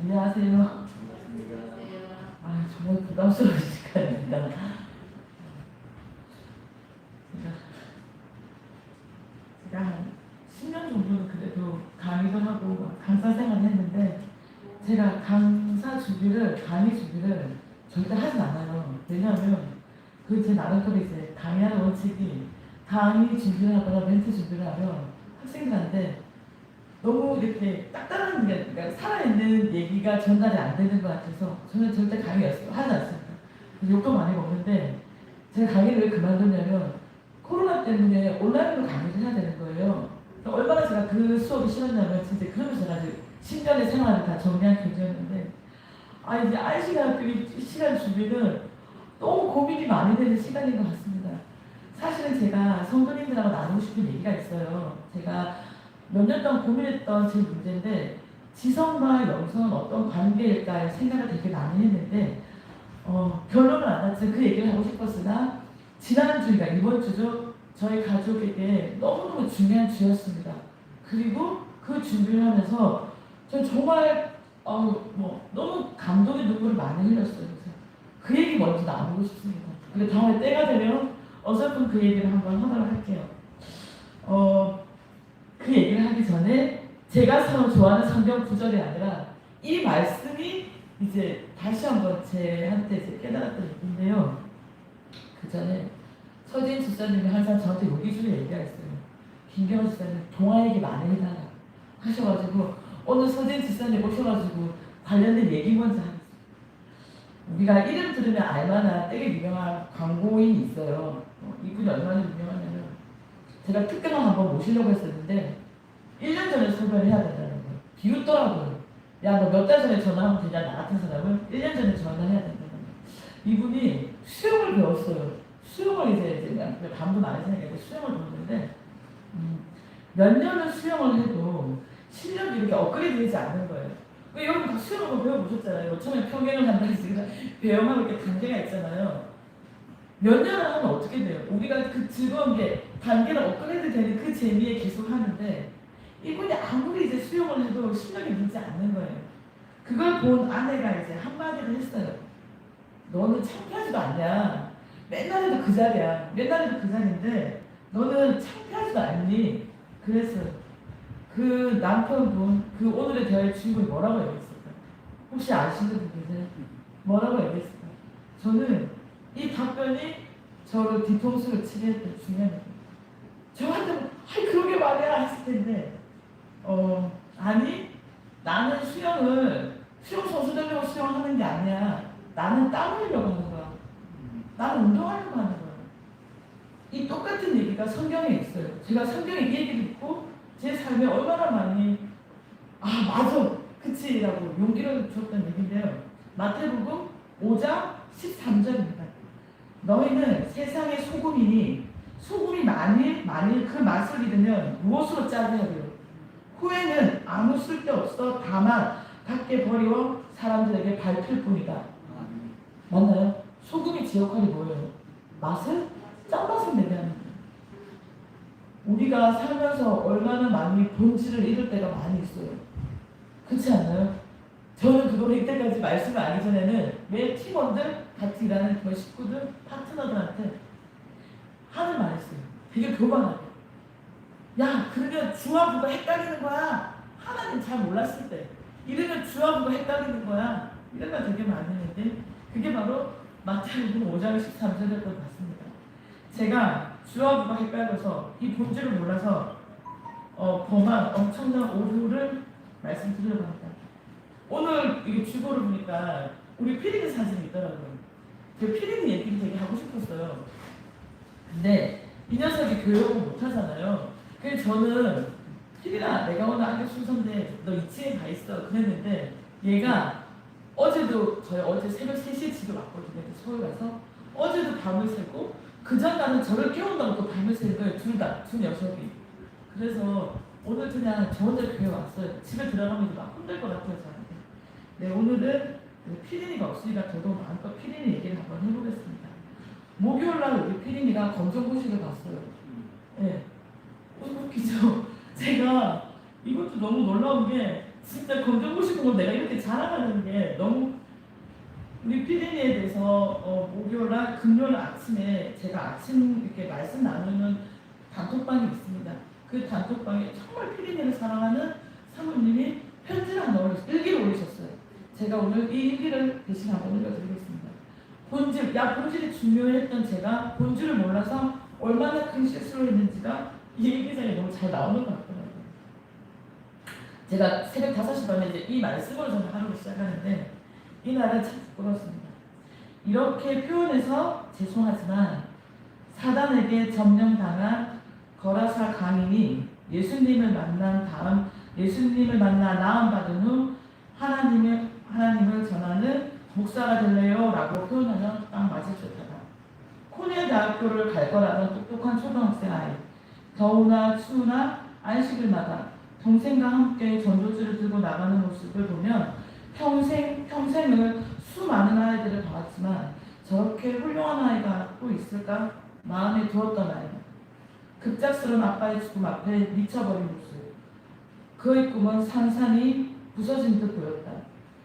안녕하세요. 정말 부담스러운 시간입니다. 제가 한 10년 정도는 그래도 강의도 하고 강사 생활을 했는데, 제가 강의 준비를 절대 하진 않아요. 왜냐하면 그 제 나름대로 이제 강의하는 원칙이, 강의 준비를 하거나 멘트 준비를 하면 학생들한테 너무 이렇게 딱딱한 게, 그러니까 살아있는 얘기가 전달이 안 되는 것 같아서 저는 절대 강의 하지 않습니다. 욕도 많이 먹는데, 제가 강의를 왜 그만뒀냐면 코로나 때문에 온라인으로 강의를 해야 되는 거예요. 얼마나 제가 그 수업이 싫었냐면, 진짜 그러면서 제가 10년의 생활을 다 정리한 격이었는데, 이제 IC가 그 시간 준비는 너무 고민이 많이 되는 시간인 것 같습니다. 사실은 제가 성도님들하고 나누고 싶은 얘기가 있어요. 제가 몇 년 동안 고민했던 제 문제인데, 지성과 영성은 어떤 관계일까 생각을 되게 많이 했는데, 결론은 안 났지만 그 얘기를 하고 싶었으나, 지난주가 이번 주죠. 저희 가족에게 너무너무 중요한 주였습니다. 그리고 그 준비를 하면서 저 정말 너무 감동의 눈물을 많이 흘렸어요. 그래서 그 얘기 먼저 나누고 싶습니다. 그리고 다음에 때가 되면 어설픈 그 얘기를 한번 하도록 할게요. 그 얘기를 하기 전에 제가 좋아하는 성경 구절이 아니라 이 말씀이 이제 다시 한번 제한테 깨달았던 얘기인데요. 그 전에 서진 집사님이 항상 저한테 요기주를 얘기했어요. 김경원 집사님 동화 얘기 많이 해달라 하셔가지고, 오늘 서진 집사님 오셔가지고 관련된 얘기 먼저 하겠습니다. 우리가 이름 들으면 알만한 되게 유명한 광고인이 있어요. 이분이 얼마나 유명하냐면, 제가 특강을 한번 모시려고 했었는데 1년 전에 소개를 해야 된다는 거예요. 비웃더라고요. 야, 너 몇 달 전에 전화하면 되냐? 나 같은 사람은 1년 전에 전화해야 된다는 거예요. 이분이 수영을 배웠어요. 수영을 이제 반도 많이 생각해서 수영을 배웠는데, 몇 년을 수영을 해도 실력이 이렇게 업그레이드 되지 않는 거예요. 여러분 다 수영을 한번 배워보셨잖아요. 처음에 평행을 한다는 배영하고 이렇게 단계가 있잖아요. 몇 년을 하면 어떻게 돼요? 우리가 그 즐거운 게 단계를 업그레이드 되는 그 재미에 계속 하는데, 이분이 아무리 이제 수영을 해도 실력이 늘지 않는 거예요. 그걸 본 아내가 이제 한마디를 했어요. 너는 창피하지도 않냐? 맨날 해도 그 자리야. 맨날 해도 그 자리인데 너는 창피하지도 않니? 그래서 그 남편분, 그 오늘의 대화의 주인공이 뭐라고 얘기했을까? 혹시 아시는 분 계세요? 뭐라고 얘기했을까? 저는 이 답변이 저를 뒤통수를 치게 했던 중요한 얘기. 저한테 그러게 말이야 했을 텐데, 아니, 나는 수영 선수 되려고 수영하는 게 아니야. 나는 땀 흘려고 하는 거야. 나는 운동하려고 하는 거야. 이 똑같은 얘기가 성경에 있어요. 제가 성경에 이 얘기를 듣고 제 삶에 얼마나 많이 맞아, 그치 라고 용기를 줬던 얘기인데요. 마태복음 5장 13절입니다. 너희는 세상의 소금이니 소금이 만일 그 맛을 잃으면 무엇으로 짜게 하리요? 후에는 아무 쓸데없어 다만 밖에 버리워 사람들에게 밟힐 뿐이다. 맞나요? 소금이 제 역할이 뭐예요? 짠맛을 내게 하는 거예요. 우리가 살면서 얼마나 많이 본질을 잃을 때가 많이 있어요. 그렇지 않나요? 저는 그거를 이때까지 말씀을 하기 전에는 매 팀원들, 같이 일하는 그 식구들, 파트너들한테 하는 말이 있어요. 되게 교만하게. 야, 그러면 주와 부가 헷갈리는 거야. 하나님 잘 몰랐을 때. 이러면 주와 부가 헷갈리는 거야. 이런 말 되게 많이 했는데, 그게 바로 마태복음 5장 13절이었던 것 같습니다. 제가 주와 부가 헷갈려서 이 본질을 몰라서 범한 엄청난 오류를 말씀드리려고 합니다. 오늘 이게 주보를 보니까 우리 피디님 사진이 있더라고요. 그 피디님 얘기를 되게 하고 싶었어요. 근데 이 녀석이 교육을 못하잖아요. 그래서 저는 피디나 내가 오늘 안경 순서인데 너 2층에 가 있어 그랬는데, 얘가 어제도 저희 어제 새벽 3시에 집에 왔거든요. 서울 가서 어제도 밤을 새고 그전 날은 저를 깨운다고 또 밤을 새는 거예요. 두 녀석이. 그래서 오늘 그냥 저 혼자 교회 왔어요. 집에 들어가면 막 혼날 것 같아요, 저한테. 네, 오늘은 피디니가 없으니까 저도 마음껏 피디니 얘기를 한번 해보겠습니다. 목요일날 우리 피디니가 검정고시를 봤어요. 네. 웃기죠? 제가 이것도 너무 놀라운 게, 진짜 검정고 싶은 걸 내가 이렇게 자랑하는 게 너무 우리 피디니에 대해서 목요일날 금요일 아침에 제가 아침 이렇게 말씀 나누는 단톡방이 있습니다. 그 단톡방에 정말 피디니를 사랑하는 사모님이 편지를 하나 일기를 올리셨어요. 제가 오늘 이 일기를 대신 한번 읽어드리겠습니다. 본질이 중요했던 제가 본질을 몰라서 얼마나 큰 실수를 했는지가 이 일기장에 너무 잘 나오는 것 같더라고요. 제가 새벽 5시 반에 이제 이 말씀으로 저는 하루를 시작하는데 이날은 참 부끄러웠습니다. 이렇게 표현해서 죄송하지만 사단에게 점령당한 거라사 강인이 예수님을 만나 나음받은 후 하나님을 전하는 목사가 될래요? 라고 표현하면 딱 맞을 듯하다. 코넬 대학교를 갈 거라던 똑똑한 초등학생 아이. 더우나 추우나 안식일마다 동생과 함께 전도지를 들고 나가는 모습을 보면 평생을 수많은 아이들을 봐왔지만 저렇게 훌륭한 아이가 또 있을까? 마음에 두었던 아이. 급작스러운 아빠의 죽음 앞에 미쳐버린 모습. 그의 꿈은 산산이 부서진 듯 보였다.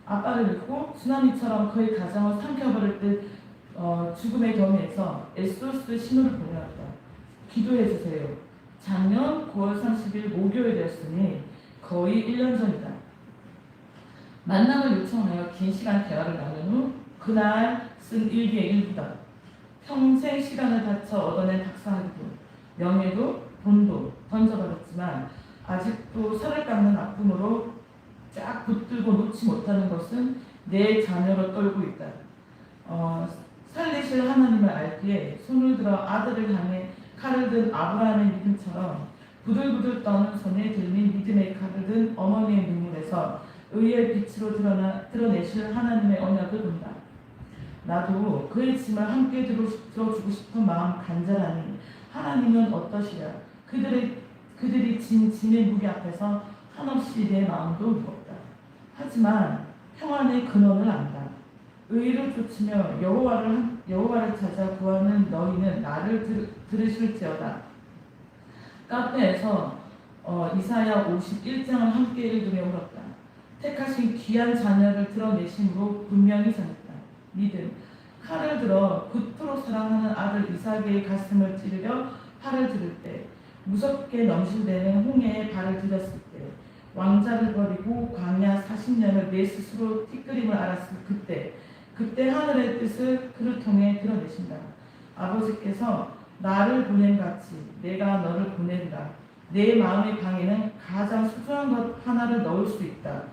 아빠를 잃고 쓰나미처럼 그의 가정을 삼켜버릴 듯 죽음의 경위에서 에소스 신호를 보내왔다. 기도해주세요. 작년 9월 30일 목요일이었으니 거의 1년 전이다. 만남을 요청하여 긴 시간 대화를 나눈 후 그날 쓴 일기의 일부다. 평생 시간을 바쳐 얻어낸 박사학위도 명예도 돈도 던져버렸지만 아직도 살을 깎는 아픔으로 쫙 붙들고 놓지 못하는 것은 내 자녀로 떨고 있다. 살리실 하나님을 알기에 손을 들어 아들을 향해 칼을 든 아브라함의 믿음처럼 부들부들 떠는 손에 들린 믿음의 칼을 든 어머니의 눈물에서 의의 빛으로 드러내실 하나님의 언약을 본다. 나도 그의 짐을 함께 들어주고 싶은 마음 간절하니 하나님은 어떠시랴. 그들이 진 짐의 무게 앞에서 한없이 내 마음도 무겁다. 하지만 평안의 근원을 안다. 의를 쫓으며 여호와를 찾아 구하는 너희는 나를 들으실지어다. 카페에서 이사야 51장을 함께 읽으며 울었다. 택하신 귀한 자녀를 드러내심으로 분명히 전했다. 믿음. 칼을 들어 굿으로 사랑하는 아들 이삭의 가슴을 찌르려 팔을 들을 때, 무섭게 넘실대는 홍해에 발을 들였을 때, 왕자를 버리고 광야 40년을 내 스스로 티끌임을 알았을 그때 하늘의 뜻을 그를 통해 드러내신다. 아버지께서 나를 보낸같이 내가 너를 보낸다. 내 마음의 방에는 가장 소중한 것 하나를 넣을 수 있다.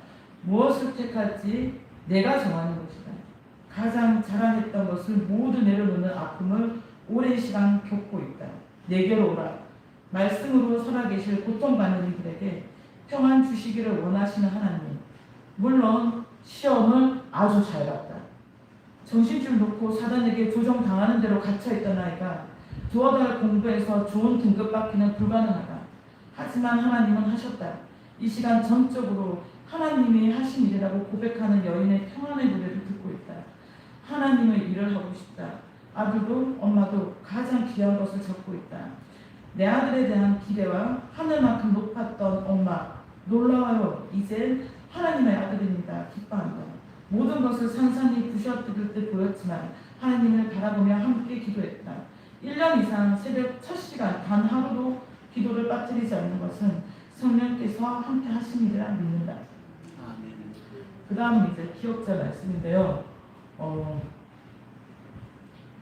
무엇을 택할지 내가 정하는 것이다. 가장 자랑했던 것을 모두 내려놓는 아픔을 오랜 시간 겪고 있다. 내게로 오라. 말씀으로 살아계실 고통받는 이들에게 평안 주시기를 원하시는 하나님. 물론 시험을 아주 잘 봤다. 정신줄 놓고 사단에게 조종당하는 대로 갇혀있던 아이가 두어 달 공부해서 좋은 등급 받기는 불가능하다. 하지만 하나님은 하셨다. 이 시간 전적으로 하나님이 하신 일이라고 고백하는 여인의 평안의 노래를 듣고 있다. 하나님의 일을 하고 싶다. 아들도 엄마도 가장 귀한 것을 적고 있다. 내 아들에 대한 기대와 하늘만큼 높았던 엄마, 놀라워요. 이젠 하나님의 아들입니다. 기뻐한다. 모든 것을 산산이 부셔뜨릴 듯 보였지만 하나님을 바라보며 함께 기도했다. 1년 이상 새벽 첫 시간 단 하루도 기도를 빠뜨리지 않는 것은 성령께서 함께 하심이라 믿는다. 그 다음은 이제 기억자 말씀인데요.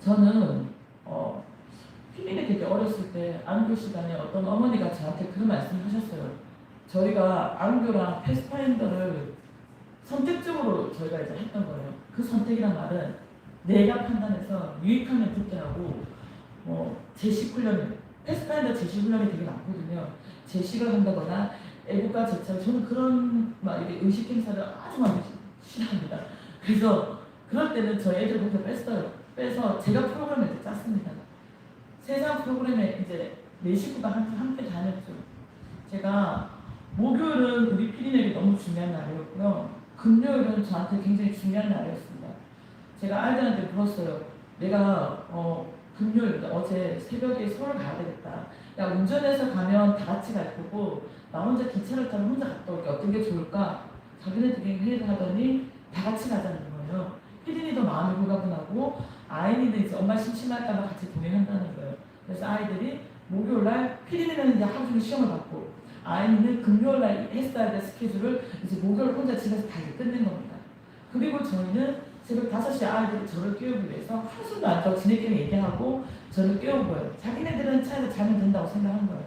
저는 필리핀에 되게 어렸을 때 안교 시간에 어떤 어머니가 저한테 그런 말씀을 하셨어요. 저희가 안교랑 패스파인더를 선택적으로 저희가 이제 했던 거예요. 그 선택이란 말은 내가 판단해서 유익하면 듣게 하고 제식 훈련, 패스파인더 제식 훈련이 되게 많거든요. 제식을 한다거나 애국가 제차를 저는 그런 막 이렇게 의식 행사를 아주 많이 싫어합니다. 그래서 그럴 때는 저희 애들 먼저 빼서 제가 프로그램을 이제 짰습니다. 세상 프로그램에 이제 내 식구가 함께 다녔죠. 제가 목요일은 우리 피디에게 너무 중요한 날이었고요. 금요일은 저한테 굉장히 중요한 날이었습니다. 제가 아이들한테 물었어요. 내가 금요일 어제 새벽에 서울 가야 되겠다. 운전해서 가면 다 같이 갈 거고 나 혼자 기차를 타면 혼자 갔다 올게. 어떤 게 좋을까? 자기네들끼리 회의를 하더니 다 같이 가자는 거예요. 피디니도 마음이 불가분하고 아이니는 이제 엄마 심심할까봐 같이 동행한다는 거예요. 그래서 아이들이 목요일날 피디니는 이제 하루 종일 시험을 받고 아이니는 금요일날 했어야 될 스케줄을 이제 목요일 혼자 집에서 다 끝낸 겁니다. 그리고 저희는 새벽 5시에 아이들이 저를 깨우기 위해서 한숨도 안 자고 지네끼리 얘기하고 저를 깨운 거예요. 자기네들은 차에서 자면 된다고 생각한 거예요.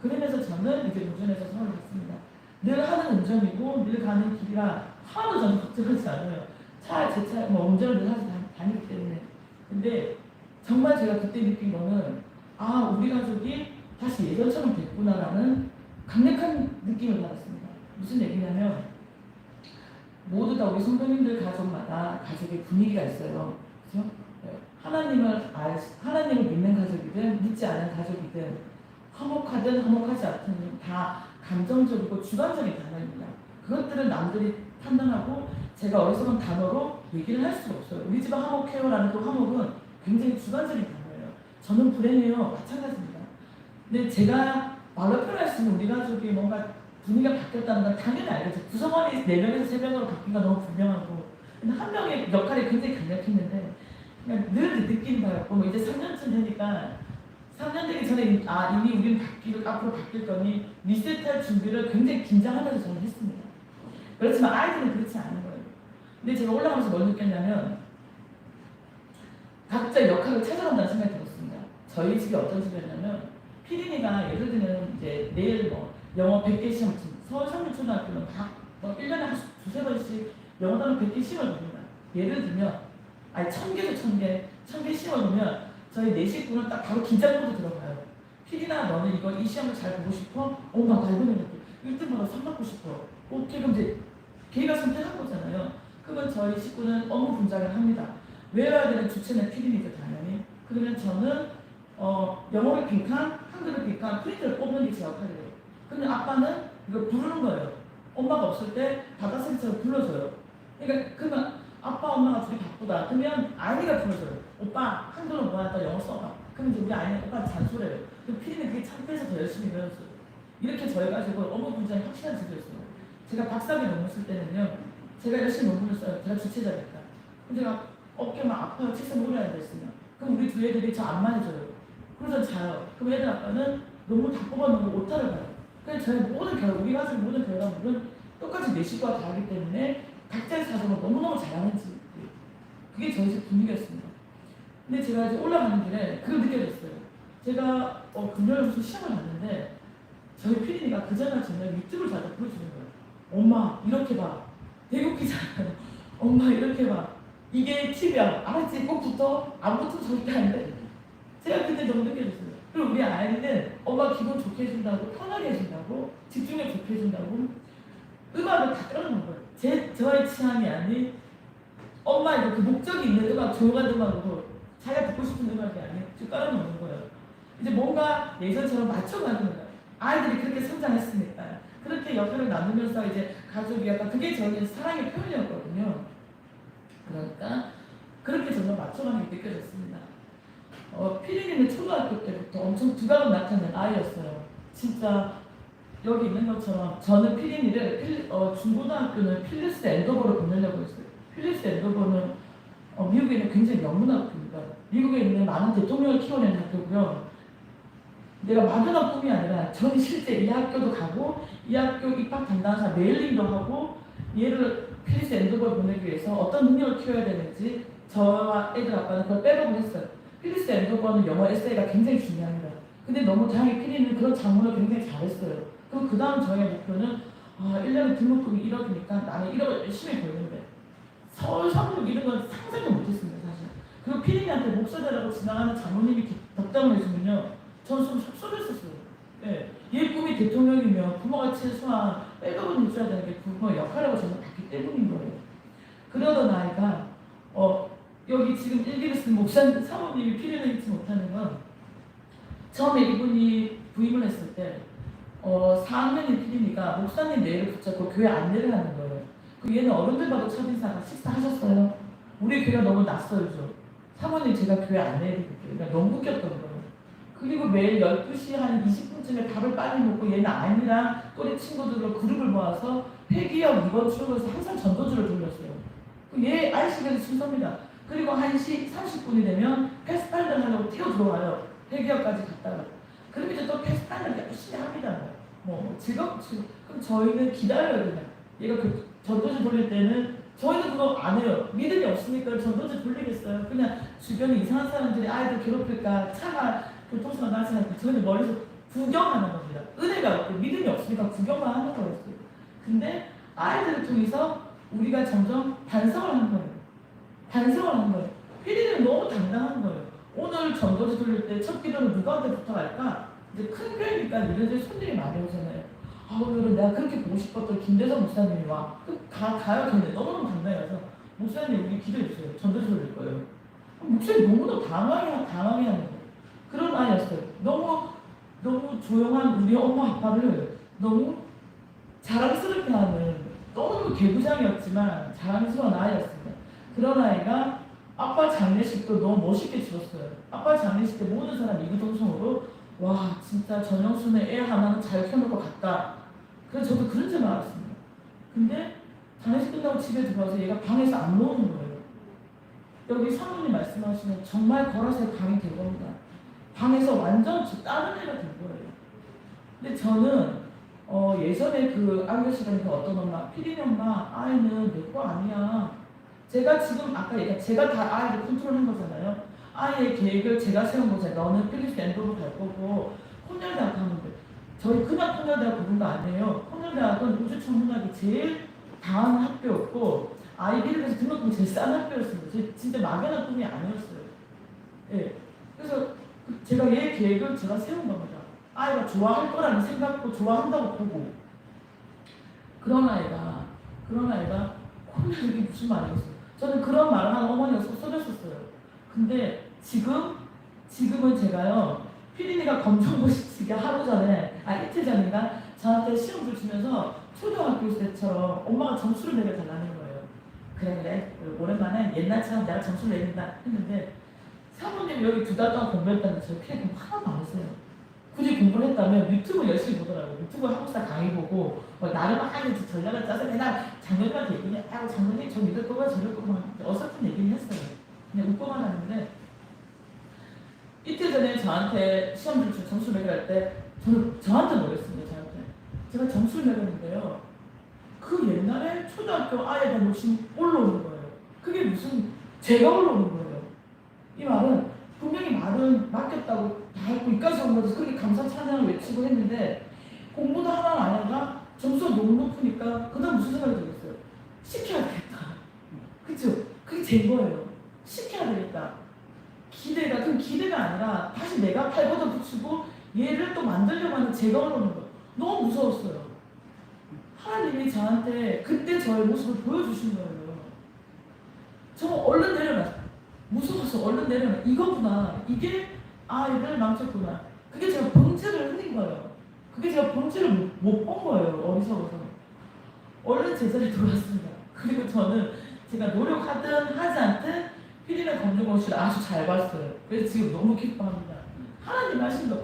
그러면서 저는 이제 운전해서 서울을 갔습니다. 늘 하는 운전이고 늘 가는 길이라 하나도 저는 걱정하지 않아요. 제 차, 뭐 운전을 늘 하지 다니기 때문에. 근데 정말 제가 그때 느낀 거는 아, 우리 가족이 다시 예전처럼 됐구나라는 강력한 느낌을 받았습니다. 무슨 얘기냐면 모두 다 우리 성도님들 가족마다 가족의 분위기가 있어요. 그렇죠? 하나님을 믿는 가족이든 믿지 않은 가족이든 화목하든 화목하지 않든 다 감정적이고 주관적인 단어입니다. 그것들은 남들이 판단하고 제가 어리석은 단어로 얘기를 할 수가 없어요. 우리 집은 화목해요라는 그 화목은 굉장히 주관적인 단어예요. 저는 불행해요. 마찬가지입니다. 근데 제가 말로 표현할 수 있는 우리 가족이 뭔가 분위기가 바뀌었다는 건 당연히 알겠죠. 구성원이 4명에서 3명으로 바뀐 건 너무 분명하고 근데 한 명의 역할이 굉장히 강력했는데 그냥 늘 느끼는 바였고 뭐 이제 3년쯤 되니까 3년 되기 전에 이미 우리는 앞으로 바뀔 거니 리셋할 준비를 굉장히 긴장하면서 저는 했습니다. 그렇지만 아이들은 그렇지 않은 거예요. 근데 제가 올라가면서 뭘 느꼈냐면 각자 역할을 찾아간다는 생각이 들었습니다. 저희 집이 어떤 집이었냐면 피디니가 예를 들면 이제 내일 뭐 영어 100개 시험 서울 상류초등학교는 뭐 1년에 한 두세 번씩 영어 단어 100개 시험을 봅니다. 예를 들면 1000개도 1000개 시험을 보면 저희 4식구는 딱 바로 긴장 모드 들어가요. 피디나 너는 이 시험을 잘 보고 싶어? 나 이번에 1등 받아 상 받고 싶어. 오케이, 그럼 이제 걔가 선택한 거잖아요. 그러면 저희 식구는 업무 분장을 합니다. 외워야 되는 주체는 피디니까 당연히. 그러면 저는 영어를 빈칸, 한글을 빈칸, 프린트를 뽑는 게 제 역할이에요. 근데 아빠는 이걸 부르는 거예요. 엄마가 없을 때 바다새처럼 불러줘요. 그러면 아빠, 엄마가 둘이 바쁘다. 그러면 아이가 불러줘요. 오빠, 한글은 뭐야? 너 영어 써봐. 그럼 이제 우리 아이는 오빠한테 잔소리해요. 그럼 피디는 그게 창피해서 더 열심히 배웠어요. 이렇게 저희가지고 업무 분장이 확실한 집이었어요. 제가 박사학위 논문 쓸 때는요. 제가 열심히 논문을 써요. 제가 주체자니까. 근데 제가 어깨만 아파요. 책상 오래 앉아있으면. 그럼 우리 두 애들이 저 안만 해줘요. 그래서 자요. 그럼 애들 아빠는 논문 다 뽑아놓고 오타를 가요. 그래서 저희 우리 가족 모든 결과물은 똑같이 내 식구가 다르기 때문에 각자의 사정을 너무너무 잘하는지 그게 저희 집 분위기였습니다. 근데 제가 이제 올라가는 길에 그걸 느껴졌어요. 제가 금요일 무슨 시험을 봤는데 저희 피디니가 그 전날 저녁에 유튜브를 자주 보여주는 거예요. 엄마 이렇게 봐. 되게 웃기잖아요. 엄마 이렇게 봐. 이게 팁이야. 알았지? 꼭 붙어. 안 붙으면 절대 안 돼. 제가 그때 너무 느껴졌어요. 그리고 우리 아이는 엄마 기분 좋게 해준다고, 편하게 해준다고, 집중력 좋게 해준다고 음악을 다 깔아놓은 거예요. 저의 취향이 아닌 엄마의 그 목적이 있는 음악, 조용한 음악으로 자기가 듣고 싶은 음악이 아닌 쭉 깔아놓는 거예요. 이제 뭔가 예전처럼 맞춰가는 거예요. 아이들이 그렇게 성장했으니까. 그렇게 역할을 나누면서 이제 가족이 약간 그게 저희 사랑의 표현이었거든요. 그러니까 그렇게 정말 맞춰가는 게 느껴졌습니다. 피디님은 초등학교 때부터 엄청 두각을 나타낸 아이였어요. 진짜 여기 있는 것처럼 저는 피디니를 중고등학교는 필립스 앤더버로 보내려고 했어요. 필립스 앤더버는 미국에 있는 굉장히 명문한 학교입니다. 미국에 있는 많은 대통령을 키워내는 학교고요. 내가 막연한 꿈이 아니라 저는 실제 이 학교도 가고 이 학교 입학 담당자 메일링도 하고 얘를 필립스 앤더버를 보내기 위해서 어떤 능력을 키워야 되는지 저와 애들 아빠는 그걸 빼먹고 했어요. 필립스 앤더버는 영어 에세이가 굉장히 중요합니다. 근데 너무 다행히 피디는 그런 작문을 굉장히 잘했어요. 그럼 그 다음 저의 목표는 1년에 등록금이 1억이니까 나는 1억을 열심히 벌는데 서울 상륙 이런 건 상상도 못했습니다. 사실. 그리고 피디님한테 목소리라고 지나가는 장모님이 덕담을 해주면요 저는 좀 속상했었어요. 네. 얘 꿈이 대통령이면 부모가 최소한 백업은 해줘야 되는 게 부모의 역할이라고 저는 봤기 때문인 거예요. 그러던 아이가 여기 지금 일기를 쓴 목사님 사모님이 피디를 잊지 못하는 건 처음에 이분이 부임을 했을 때 4학년인 피디니까 목사님 내일을 붙잡고 교회 안내를 하는 거예요. 그 얘는 어른들 봐도 첫인사가 식사하셨어요? 우리 교회가 너무 낯설죠. 사모님 제가 교회 안내해드릴게요. 그러니까 너무 웃겼던 거예요. 그리고 매일 12시 한 20분쯤에 밥을 빨리 먹고 얘는 아이랑 또래 친구들로 그룹을 모아서 회기역 2번 출구에서 항상 전도주를 돌렸어요. 얘 아이씨가 순서입니다. 그리고 1시 30분이 되면 패스타일을 하려고 뛰어 들어와요. 회기역까지 갔다가. 그럼 이제 또 패스타일을 열심히 합니다. 즐겁지. 그럼 저희는 기다려야 되냐. 얘가 그 전도주 돌릴 때는 저희는 그거 안 해요. 믿음이 없으니까 전도주 돌리겠어요. 그냥 주변에 이상한 사람들이 아이들 괴롭힐까 차가 교통사고 나지않고 저희는 멀리서 구경하는 겁니다. 은혜가 없고 믿음이 없으니까 구경만 하는 거였어요. 근데 아이들을 통해서 우리가 점점 반성을 한 거예요. 반성을 한 거예요. 피디는 너무 당당한 거예요. 오늘 전도지 돌릴 때 첫 기도는 누구한테 부탁할까? 이제 큰 교회니까 이런데 손님이 많이 오잖아요. 오늘은 내가 그렇게 보고 싶었던 김대성 목사님이 와. 가요. 근데 너무너무 당당해서 목사님 우리 기도해 주세요. 전도지 돌릴 거예요. 목사님 너무너무 당황해 하는 거예요. 그런 아이였어요. 너무 조용한 우리 엄마 아빠를 너무 자랑스럽게 하는 너무 개구장이었지만 자랑스러운 아이였습니다. 그런 아이가 아빠 장례식도 너무 멋있게 치렀어요. 아빠 장례식 때 모든 사람 이구동성으로 와 진짜 전영순의 애 하나는 잘 키워놓을 것 같다. 그래서 저도 그런 줄 알았습니다. 근데 장례식 끝나고 집에 들어와서 얘가 방에서 안 노는 거예요. 여기 사모님 말씀하시면 정말 걸어서 강이 될 겁니다. 방에서 완전 다른 애가 된 거예요. 근데 저는 예전에 그 안교 시간에 어떤 엄마, 피디님 엄마, 아이는 내 거 아니야. 제가 지금 아까 얘기한 제가 다 아이를 컨트롤한 거잖아요. 아이의 계획을 제가 세운 거잖아요. 너는 필립스 앤도로 갈 거고 콘넬대학 가면 돼. 저희 그냥 콘넬대학 부분도 아니에요. 콘넬대학은 우주천문학이 제일 다한 학교였고 아이비를 해서 등록금 제일 싼 학교였습니다. 진짜 막연한 꿈이 아니었어요. 예. 그래서 제가 얘 계획을 제가 세운 겁니다. 아이가 좋아할 거라는 생각도 좋아한다고 보고 그런 아이가 콘넬이 무슨 말이겠어요. 저는 그런 말을 하는 어머니가 쏟았었어요. 근데 지금은 제가요 피디니가 검정고시치기 하루 전에 이틀 전인가 저한테 시험을 주면서 초등학교 때처럼 엄마가 점수를 매겨달라는 거예요. 그래 오랜만에 옛날처럼 내가 점수를 내린다 했는데 사모님 여기 2달 동안 공부했다는데 저 피디 공부 하나도 안 했어요. 굳이 공부를 했다면 유튜브 열심히 보더라고요. 유튜브 한국사 강의 보고 나름 하는 전략을 짜서 맨날 장로님한테 얘기해. 장로님 저 믿을 거고 저럴 거고 어설픈 얘기를 했어요. 그냥 웃고만 하는데 이틀 전에 저한테 시험을 줄 점수를 매겨할 때 저는 저한테 놀랐습니다. 제가 점수를 매겼는데요. 그 옛날에 초등학교 아이가 놓친 올라오는 거예요. 그게 무슨 제가 올라오는 거예요. 이 말은 분명히 말은 맡겼다고 다 했고 이까지 온 거지 그렇게 감사 찬양을 외치고 했는데 공부도 하나 안 하다가 점수가 너무 높으니까 그 다음 무슨 생각이 들었어요? 시켜야 되겠다. 그쵸? 그게 제 거예요. 시켜야 되겠다. 그럼 기대가 아니라 다시 내가 팔보다 붙이고 얘를 또 만들려고 하는 제가 올라오는 거예요. 너무 무서웠어요. 하나님이 저한테 그때 저의 모습을 보여주신 거예요. 저 얼른 내려놨어요. 무서워서 얼른 내려놔. 이거구나. 이게 아이를 망쳤구나. 그게 제가 본체를 흘린 거예요. 그게 제가 본체를 못 본 거예요. 어리석어서. 얼른 제자리에 돌아왔습니다. 그리고 저는 제가 노력하든 하지 않든 피디는 검정고시를 아주 잘 봤어요. 그래서 지금 너무 기뻐합니다. 하나님 하신 거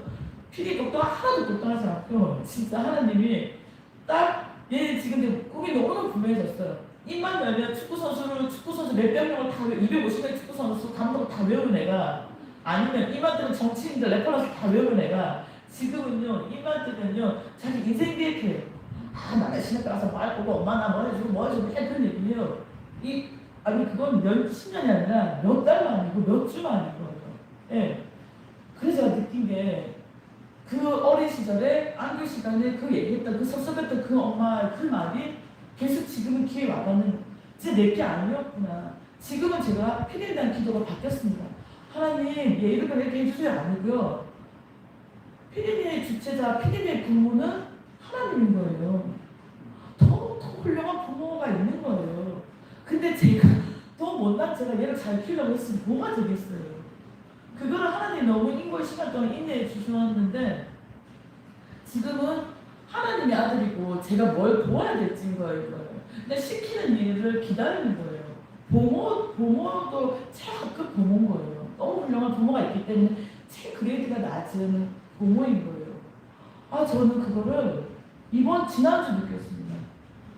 피디 걱정 하나도 걱정하지 않고 진짜 하나님이 딱 얘 지금 꿈이 너무 분명해졌어요. 입만 열면 축구 선수 몇백 명을 다 250명 축구 선수 감독 다 외우는 애가 아니면 입만 뜨면 정치인들 레퍼런스 다 외우는 애가 지금은요 입만 뜨면요 자기 인생 계획해요. 나는 신학교 가서 말 보고 엄마 나 뭐 해주고 했던 얘기예요. 아니 그건 몇 10년이 아니라 몇 달도 아니고 몇 주도 아니고 예. 그래서 제가 느낀 게 그 어린 시절에 안교 시간에 그 얘기했던 그 섭섭했던 그 엄마의 그 말이 계속 지금은 귀에 와닿는 진짜 내게 아니었구나. 지금은 제가 피디에 대한 기도가 바뀌었습니다. 하나님 얘 이렇게 해주세요 아니고요. 피디의 주체자 피디의 부모는 하나님인 거예요. 더 훌륭한 부모가 있는 거예요. 근데 제가 더 못난 제가 얘를 잘 키우려고 했으면 뭐가 되겠어요. 그거를 하나님 너무 인고의 시간 동안 인내해 주셨는데 지금은 하나님의 아들이고 제가 뭘 도와야 될지인 거예요. 근데 시키는 일을 기다리는 거예요. 부모도 최하급 부모인 거예요. 너무 훌륭한 부모가 있기 때문에 최그레이드가 낮은 부모인 거예요. 저는 그거를 지난주 느꼈습니다.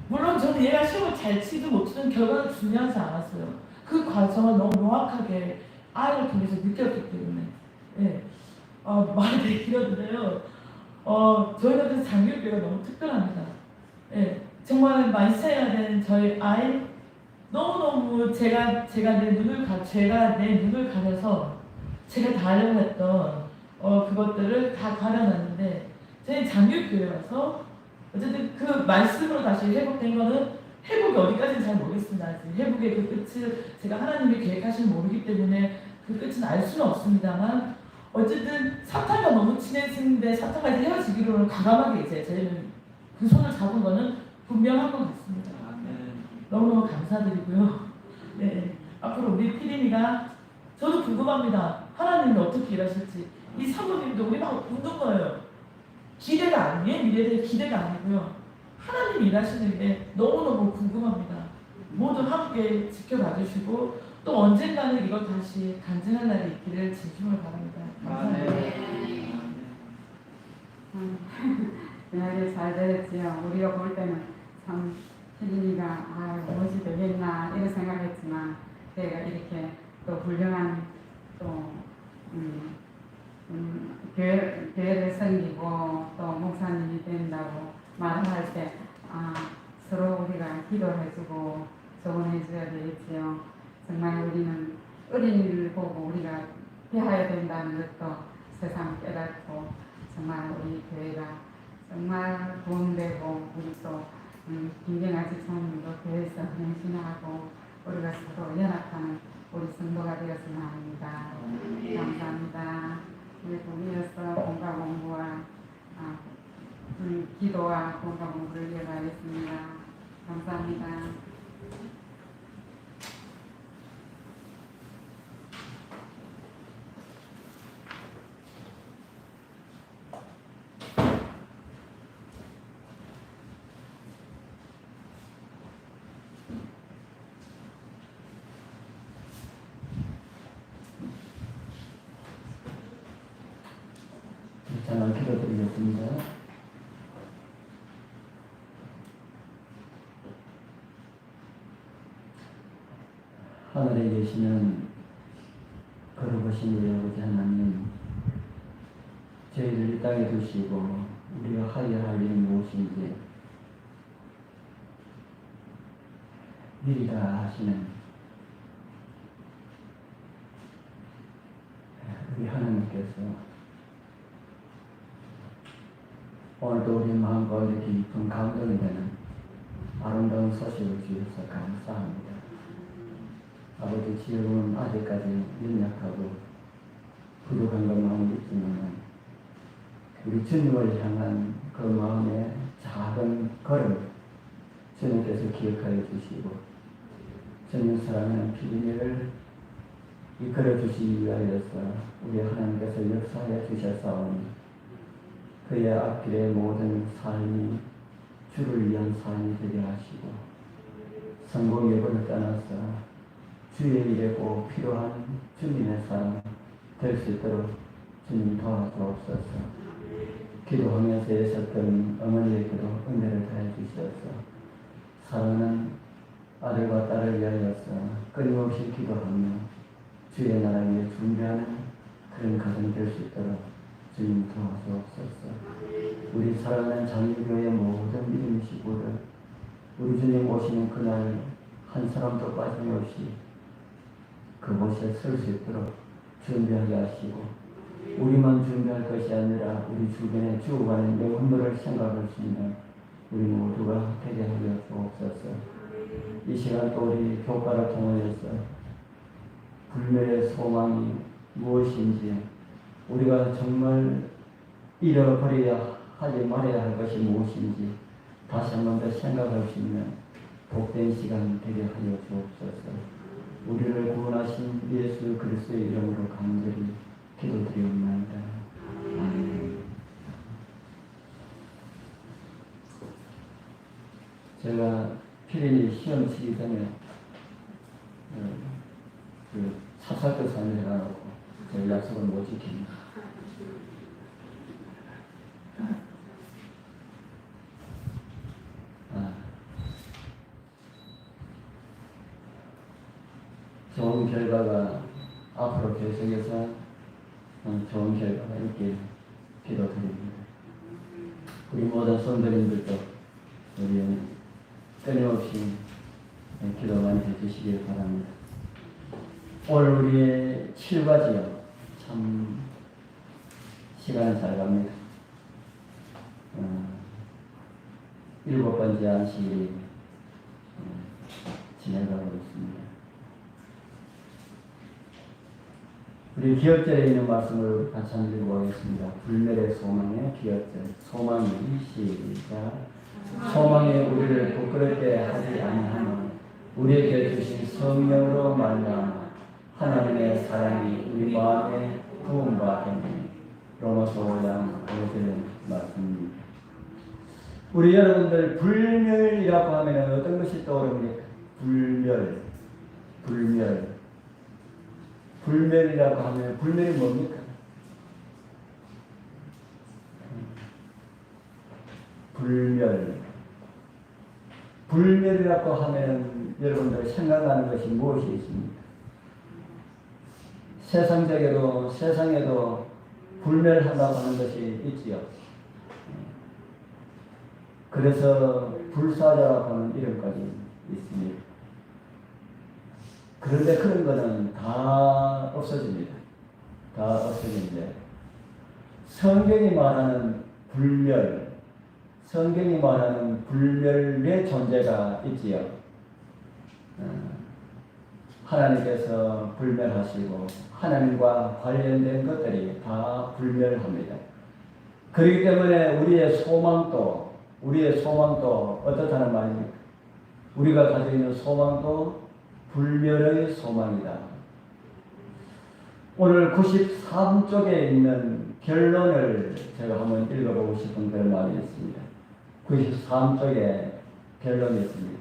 물론 저는 얘가 시험을 잘 치든 못 치든 결과는 중요하지 않았어요. 그 과정을 너무 명확하게 아이를 통해서 느꼈기 때문에. 예. 말이 되게 길었는데요. 저희한테 장교교가 너무 특별합니다. 예. 정말 만세해야 되는 저희 아이, 너무너무 제가 내 눈을 가려서 제가 다 하려고 했던 그것들을 다 가려놨는데, 저희 장교교회 와서 어쨌든 그 말씀으로 다시 회복된 거는, 회복이 어디까지는 잘 모르겠습니다. 회복의 그 끝을 제가 하나님이 계획하시는 모르기 때문에 그 끝은 알 수는 없습니다만, 어쨌든 사탄과 너무 친해지는데 사탄과 헤어지기로는 과감하게 이제 저희는 그 손을 잡은 거는 분명한 것 같습니다. 너무너무 감사드리고요. 네, 앞으로 우리 피디니가, 저도 궁금합니다. 하나님이 어떻게 일하실지. 이 사모님도 우리 막 웃는 거예요. 기대가 아니에요. 미래에 대해 기대가 아니고요. 하나님 일하시는 게 너무너무 궁금합니다. 모두 함께 지켜봐 주시고, 또 언젠가는 이걸 다시 간증할 날이 있기를 진심으로 바랍니다. 감사합니다. 네, 잘 되었지요. 우리가 볼 때는 참 혜린이가 무엇이 되겠나 이런 생각했지만, 내가 이렇게 또 훌륭한 또 교회를 섬기고 또 목사님이 된다고 말할 때 서로 우리가 기도해주고 조언해줘야 되겠지요. 정말 우리는 어린이를 보고 우리가 대해야 된다는 것도 세상 깨닫고, 정말 우리 교회가 정말 도움되고, 우리 또 김경아 지사님도 교회에서 헌신하고 우리가 서로 연합하는 우리 성도가 되었으면 합니다. 감사합니다. 우리 이어서 공과 공부와 기도와 공과 공부를 이어가겠습니다. 감사합니다. 저는 기도드리겠습니다. 하늘에 계시는 거룩하신 우리 아버지 하나님, 저희를 이 땅에 두시고 우리가 하여야 할 일이 무엇인지 미리 다 하시는 우리 하나님께서 오늘도 우리 마음 가운데 깊은 감동이 되는 아름다운 소식을 주셔서 감사합니다. 아버지, 지금은 아직까지 연약하고 부족한 것만 있지만 우리 주님을 향한 그 마음의 작은 걸음 주님께서 기억하여 주시고, 주님 사랑하는 피디니를 이끌어 주시기 위하여서 우리 하나님께서 역사해 주셨사오니, 그의 앞길의 모든 삶이 주를 위한 삶이 되게 하시고, 성공 여부를 떠나서 주의 일에 꼭 필요한 주님의 삶 될 수 있도록 주님 도와주옵소서. 기도하면서 애썼던 어머니에게도 은혜를 다해 주시옵소서. 사랑하는 아들과 딸을 위하여서 끊임없이 기도하며 주의 나라 위에 준비하는 그런 가정 될 수 있도록 주님 도와주옵소서. 우리 사랑하는 장유교의 모든 믿음 식구들, 우리 주님 오시는 그날 한 사람도 빠짐없이 그곳에 설 수 있도록 준비하게 하시고, 우리만 준비할 것이 아니라 우리 주변에 죽어가는 영혼들을 생각할 수 있는 우리 모두가 되게 하여 주옵소서. 이 시간 또 우리 교과를 통하여서 불멸의 소망이 무엇인지, 우리가 정말 잃어버려야 하지 말아야 할 것이 무엇인지 다시 한 번 더 생각할 수 있는 복된 시간 되게 하여 주옵소서. 우리를 구원하신 예수 그리스도의 이름으로 간절히 기도드리옵나이다. 아멘. 제가 피디니 시험 치기 전에 그 찹쌀떡 산을 해가지고 제 약속을 못 지킵니다. 좋은 결과가 앞으로 계속해서 좋은 결과가 있길 기도드립니다. 우리 모든 성도님들도 우리 끊임없이 기도 많이 해주시길 바랍니다. 오늘 우리의 7가지요. 참 시간은 잘 갑니다. 7번째 안식일이 진행하고 있습니다. 우리 기억절에 있는 말씀을 같이 한번 읽어보겠습니다. 불멸의 소망의 기억절. 소망이 시작. 소망이 우리를 부끄럽게 하지 아니하며 우리에게 주신 성령으로 말미암아 하나님의 사랑이 우리 마음에 부음과 되니. 로마서 5장 5절 말씀입니다. 우리 여러분들 불멸이라고 하면 어떤 것이 떠오릅니까? 불멸이라고 하면 불멸이 뭡니까? 불멸이라고 하면 여러분들 생각나는 것이 무엇이 있습니까? 세상에도 불멸한다고 하는 것이 있지요. 그래서 불사자라고 하는 이름까지 있습니다. 그런데 그런 거는 다 없어집니다. 다 없어지는데 성경이 말하는 불멸의 존재가 있지요. 하나님께서 불멸하시고 하나님과 관련된 것들이 다 불멸합니다. 그렇기 때문에 우리의 소망도 어떻다는 말입니까? 우리가 가지고 있는 소망도 불멸의 소망이다. 오늘 93쪽에 있는 결론을 제가 한번 읽어보고 싶은 그런 말이 있습니다. 93쪽에 결론이 있습니다.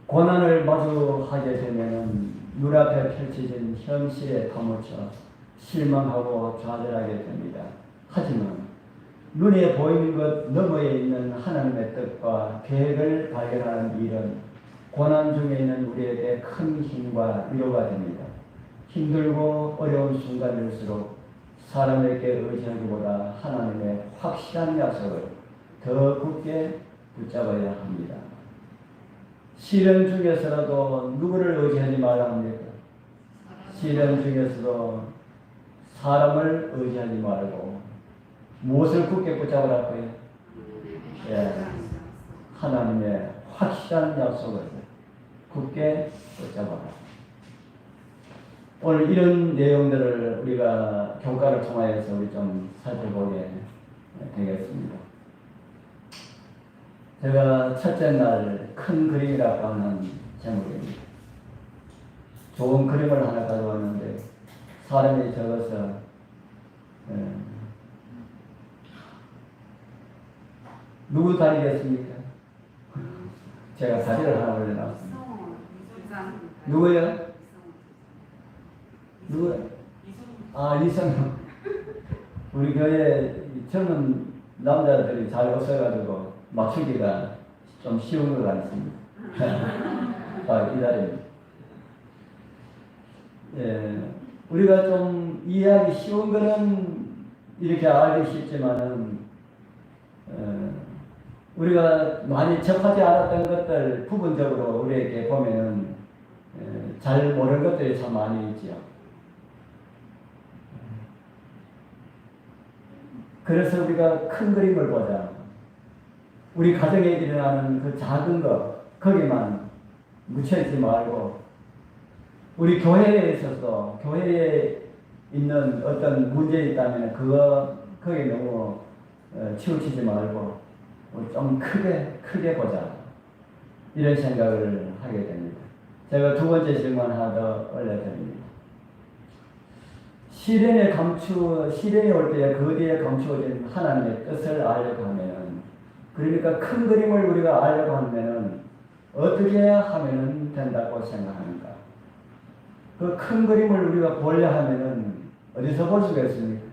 고난을 마주하게 되면 눈앞에 펼쳐진 현실에 파묻혀 실망하고 좌절하게 됩니다. 하지만 눈에 보이는 것 너머에 있는 하나님의 뜻과 계획을 발견하는 일은 고난 중에 있는 우리에게 큰 힘과 위로가 됩니다. 힘들고 어려운 순간일수록 사람에게 의지하기보다 하나님의 확실한 약속을 더 굳게 붙잡아야 합니다. 시련 중에서라도 누구를 의지하지 말아야 합니까? 시련 중에서도 사람을 의지하지 말고 무엇을 굳게 붙잡으라고요? 하나님의 확실한 약속을 굳게 붙잡아라. 오늘 이런 내용들을 우리가 교과를 통하여서 우리 좀 살펴보게 되겠습니다. 제가 첫째 날 큰 그림이라고 하는 제목입니다. 좋은 그림을 하나 가져왔는데 사람이 적어서 누구 다리겠습니까? 제가 다리를 하나 올려놨습니다. 누구요? 누구요? 이성용. 우리 교회 젊은 남자들이 잘 없어가지고 맞추기가 좀 쉬운 것 같습니다. 이 다리입니다. 우리가 좀 이해하기 쉬운 거는 이렇게 알기 쉽지만은 우리가 많이 접하지 않았던 것들 부분적으로 우리에게 보면은 잘 모르는 것들이 참 많이 있지요. 그래서 우리가 큰 그림을 보자. 우리 가정에 일어나는 그 작은 것 거기만 묻혀있지 말고 우리 교회에 있어서 교회에 있는 어떤 문제 있다면 거기에 너무 치우치지 말고 좀 크게 보자. 이런 생각을 하게 됩니다. 제가 두 번째 질문 하나 더 올려드립니다. 시련이 올 때에 그 뒤에 감추어진 하나님의 뜻을 알려고 하면은, 그러니까 큰 그림을 우리가 알려고 하면은 어떻게 하면은 된다고 생각합니까? 그 큰 그림을 우리가 보려 하면은 어디서 볼 수가 있습니까?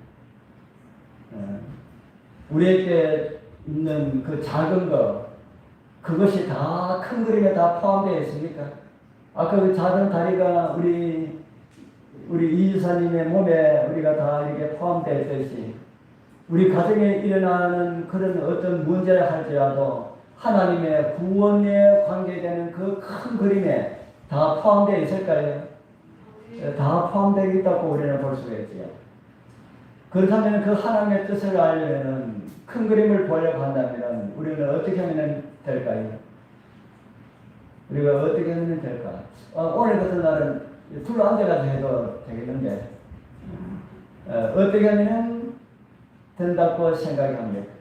우리에게 있는 그 작은 것, 그것이 다 큰 그림에 다 포함되어 있습니까? 아까 그 작은 다리가 우리 이주사님의 몸에 우리가 다 이렇게 포함되어 있듯이 우리 가정에 일어나는 그런 어떤 문제를 할지라도 하나님의 구원에 관계되는 그 큰 그림에 다 포함되어 있을까요? 다 포함되어 있다고 우리는 볼 수가 있지요. 그렇다면 그 하나님의 뜻을 알려면 큰 그림을 보려고 한다면 우리는 어떻게 하면 될까요? 우리가 어떻게 하면 될까? 오늘 같은 날은 둘러 앉아가지고 해도 되겠는데 어떻게 하면 된다고 생각합니다.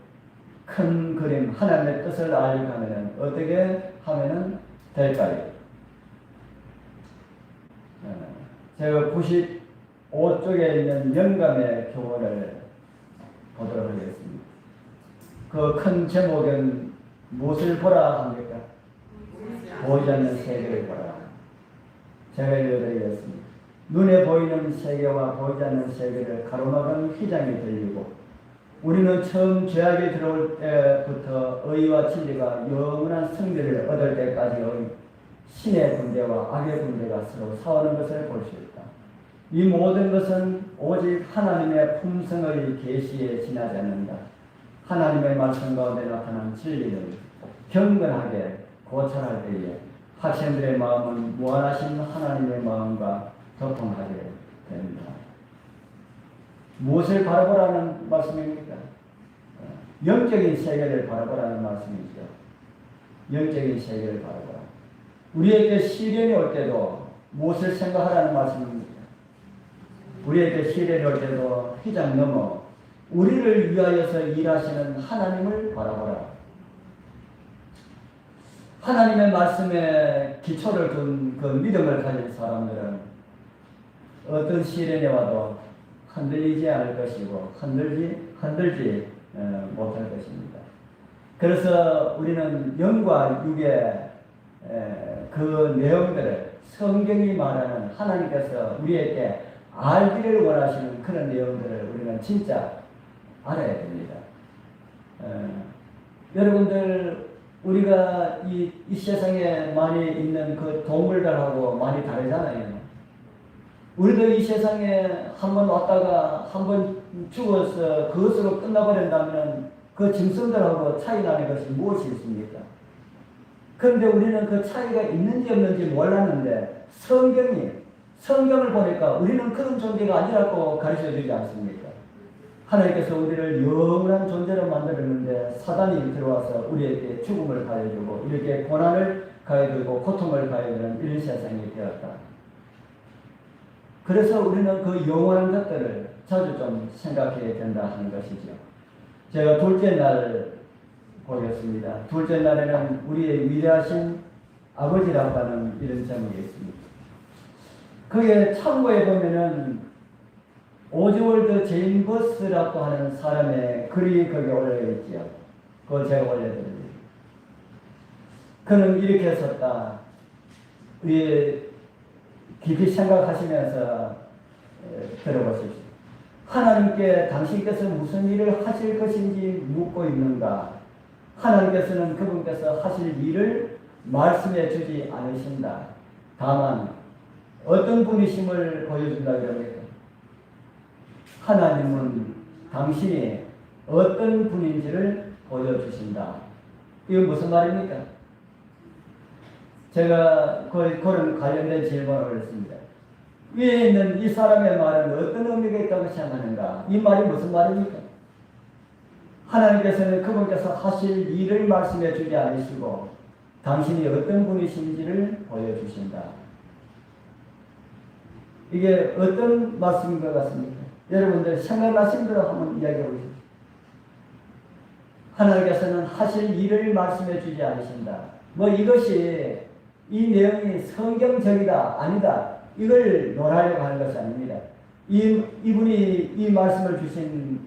큰 그림, 하나님의 뜻을 알려고 하면 어떻게 하면 될까요? 제가 95쪽에 있는 영감의 교훈을 보도록 하겠습니다. 그 큰 제목은 무엇을 보라 합니까? 보이지 않는 세계를 보라. 제가 읽어드리겠습니다. 눈에 보이는 세계와 보이지 않는 세계를 가로막은 휘장이 들리고 우리는 처음 죄악에 들어올 때부터 의와 진리가 영원한 승리를 얻을 때까지의 신의 군대와 악의 군대가 서로 싸우는 것을 볼 수 있다. 이 모든 것은 오직 하나님의 품성의 계시에 지나지 않는다. 하나님의 말씀 가운데 나타난 진리는 경건하게 고찰할 때에 학생들의 마음은 무한하신 하나님의 마음과 교통하게 됩니다. 무엇을 바라보라는 말씀입니까? 영적인 세계를 바라보라는 말씀이죠. 영적인 세계를 바라보라. 우리에게 시련이 올 때도 무엇을 생각하라는 말씀입니까? 우리에게 시련이 올 때도 휘장 넘어 우리를 위하여서 일하시는 하나님을 바라보라. 하나님의 말씀에 기초를 둔 그 믿음을 가진 사람들은 어떤 시련이 와도 흔들리지 않을 것이고 흔들지 못할 것입니다. 그래서 우리는 영과 육의 그 내용들을 성경이 말하는 하나님께서 우리에게 알기를 원하시는 그런 내용들을 우리는 진짜 알아야 됩니다. 여러분들 우리가 이 세상에 많이 있는 그 동물들하고 많이 다르잖아요. 우리도 이 세상에 한번 왔다가 한번 죽어서 그것으로 끝나버린다면 그 짐승들하고 차이 나는 것이 무엇이 있습니까? 그런데 우리는 그 차이가 있는지 없는지 몰랐는데 성경을 보니까 우리는 그런 존재가 아니라고 가르쳐 주지 않습니까? 하나님께서 우리를 영원한 존재로 만들었는데 사단이 들어와서 우리에게 죽음을 가해주고 이렇게 고난을 가해주고 고통을 가해주는 이런 세상이 되었다. 그래서 우리는 그 영원한 것들을 자주 좀 생각해야 된다 하는 것이죠. 제가 둘째 날 보겠습니다. 둘째 날에는 우리의 위대하신 아버지라고 하는 이런 제목이 있습니다. 거기에 참고해 보면은 오즈월드 제임버스라고 하는 사람의 글이 거기에 올려있지요. 그걸 제가 올려드립니다. 그는 이렇게 썼다. 깊이 생각하시면서 들어보십시오. 하나님께 당신께서 무슨 일을 하실 것인지 묻고 있는가? 하나님께서는 그분께서 하실 일을 말씀해 주지 않으신다. 다만 어떤 분이심을 보여준다고 합니까? 하나님은 당신이 어떤 분인지를 보여주신다. 이건 무슨 말입니까? 제가 그런 관련된 질문을 올렸습니다. 위에 있는 이 사람의 말은 어떤 의미가 있다고 생각하는가? 이 말이 무슨 말입니까? 하나님께서는 그분께서 하실 일을 말씀해 주지 않으시고 당신이 어떤 분이신지를 보여주신다. 이게 어떤 말씀인 것 같습니까? 여러분들 생각나신 대로 한번 이야기해 보십시오. 하나님께서는 하실 일을 말씀해 주지 않으신다. 이것이 이 내용이 성경적이다 아니다 이걸 논하려고 하는 것이 아닙니다. 이분이 이 말씀을 주신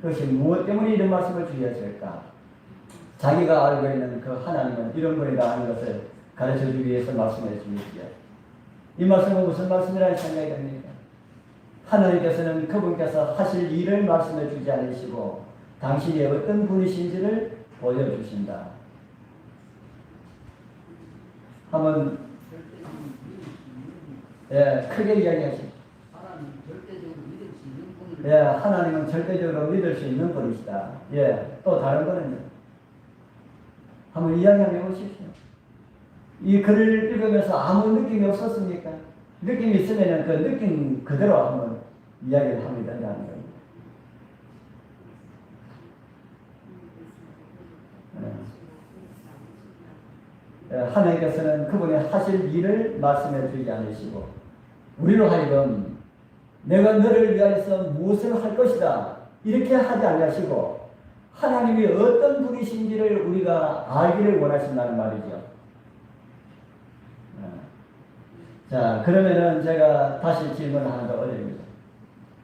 것이 무엇 때문에 이런 말씀을 주셨을까? 자기가 알고 있는 그 하나님은 이런 분이다 하는 것을 가르쳐 주기 위해서 말씀해 주시죠. 이 말씀은 무슨 말씀이라는 생각이 듭니까? 하나님께서는 그분께서 하실 일을 말씀해 주지 않으시고 당신이 어떤 분이신지를 보여주신다. 한번 예, 크게 이야기하십시오. 하나님 절대적으로 믿을 수 있는 분을 예, 하나님은 절대적으로 믿을 수 있는 분이시다. 예, 또 다른 거는요. 한번 이야기 한번 해보십시오. 이 글을 읽으면서 아무 느낌이 없었습니까? 느낌이 있으면 그 느낌 그대로 한번 이야기를 하면 된다는 겁니다. 예, 하나님께서는 그분의 하실 일을 말씀해 주지 않으시고 우리로 하여금 내가 너를 위하여서 무엇을 할 것이다 이렇게 하지 않으시고 하나님이 어떤 분이신지를 우리가 알기를 원하신다는 말이죠. 자, 그러면은 제가 다시 질문 하나 더 올립니다.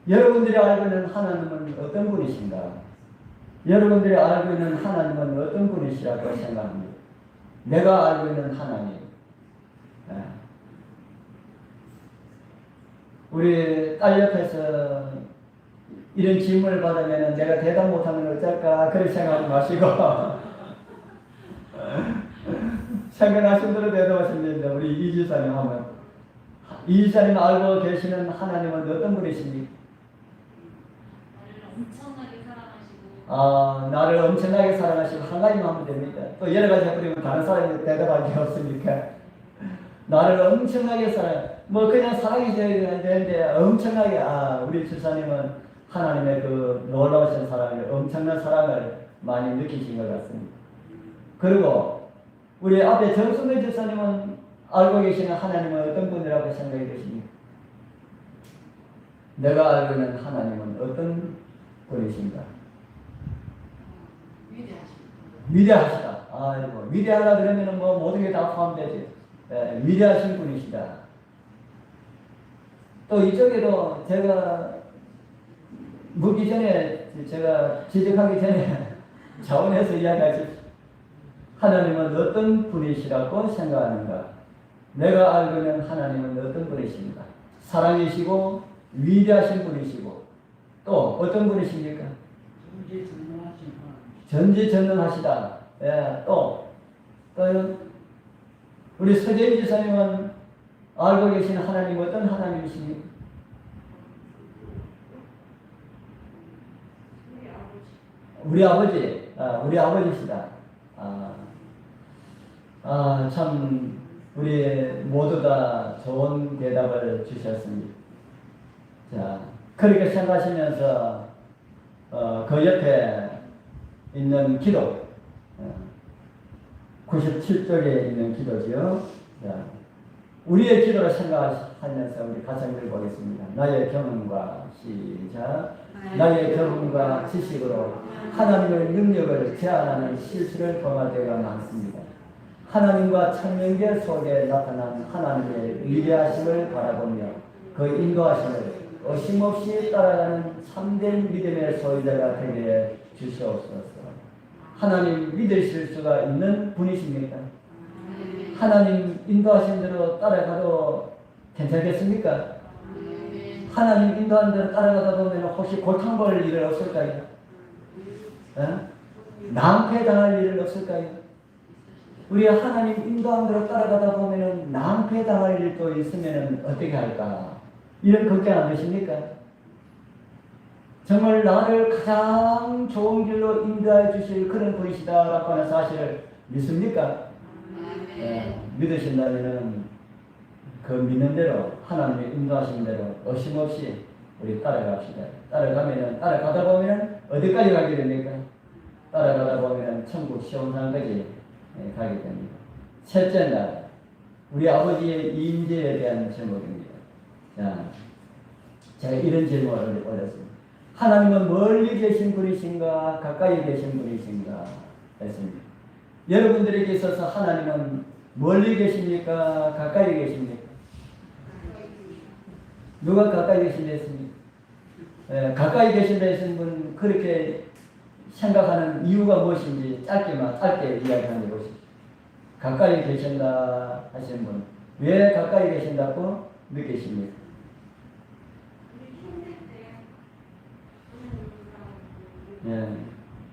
여러분들이 알고 있는 하나님은 어떤 분이신가? 여러분들이 알고 있는 하나님은 어떤 분이시라고 생각합니다. 내가 알고 있는 하나님. 우리 딸 옆에서 이런 질문을 받으면 내가 대답 못하면 어쩔까 그런 생각하지 마시고 생각나신 대로 대답하시면 됩니다. 우리 이지사님 하면 이지사님 알고 계시는 하나님은 어떤 분이십니까? 엄청나게 사랑하시고 나를 엄청나게 사랑하시고 한 가지만 하면 됩니다. 또 여러 가지 해버리면 다른 사람이 대답할 게 없으니까 나를 엄청나게 뭐 그냥 사랑이 되는데 엄청나게 우리 집사님은 하나님의 그 놀라우신 사랑을 엄청난 사랑을 많이 느끼신 것 같습니다. 그리고 우리 앞에 정순배 집사님은 알고 계시는 하나님은 어떤 분이라고 생각이 되십니까? 내가 알고 있는 하나님은 어떤 분이신가? 위대하시다. 아이고, 위대하다 그러면은 뭐 모든 게 다 포함되지. 위대하신 분이시다. 또 이쪽에도 제가 묻기 전에, 제가 지적하기 전에 자원해서 이야기하십시오. 하나님은 어떤 분이시라고 생각하는가? 내가 알고 있는 하나님은 어떤 분이십니까? 사랑이시고 위대하신 분이시고 또 어떤 분이십니까? 전지전능하신 하나님. 전지전능하시다. 예, 또 우리 서재인 지사님은 알고 계시는 하나님 어떤 하나님이십니까? 우리 아버지, 우리 아버지시다. 참 우리 모두 다 좋은 대답을 주셨습니다. 자, 그렇게 생각하시면서 그 옆에 있는 기도, 97쪽에 있는 기도죠. 자, 우리의 기도를 생각하면서 우리 같이 읽어보겠습니다. 나의 경험과 시작. 나의 경험과 지식으로 하나님의 능력을 제한하는 실수를 범할 때가 많습니다. 하나님과 천명계 속에 나타난 하나님의 위대하심을 바라보며 그 인도하심을 어심없이 따라가는 참된 믿음의 소유자가 되게 주시옵소서. 하나님 믿으실 수가 있는 분이십니까? 하나님 인도하신 대로 따라가도 괜찮겠습니까? 하나님 인도하는 대로 따라가다 보면 혹시 골탕 벌 일은 없을까요? 낭패당할 일은 없을까요? 우리 하나님 인도한 대로 따라가다 보면 낭패당할 일도 있으면 어떻게 할까? 이런 걱정 안 되십니까? 정말 나를 가장 좋은 길로 인도해 주실 그런 분이시다라고 하는 사실을 믿습니까? 믿으신다면 그 믿는 대로 하나님의 인도하신 대로 어심없이 우리 따라갑시다. 따라가다 보면 어디까지 가게 됩니까? 따라가다 보면 천국 시온산까지 가게 됩니다. 셋째 날 우리 아버지의 임재에 대한 제목입니다. 자, 제가 이런 질문을 올렸습니다. 하나님은 멀리 계신 분이신가 가까이 계신 분이신가 했습니다. 여러분들에게 있어서 하나님은 멀리 계십니까 가까이 계십니까? 누가 가까이 계신다 했습니까? 가까이 계신다 하신 분 그렇게 생각하는 이유가 무엇인지 짧게 이야기하는 것이죠. 가까이 계신다 하신 분 왜 가까이 계신다고 느끼십니까?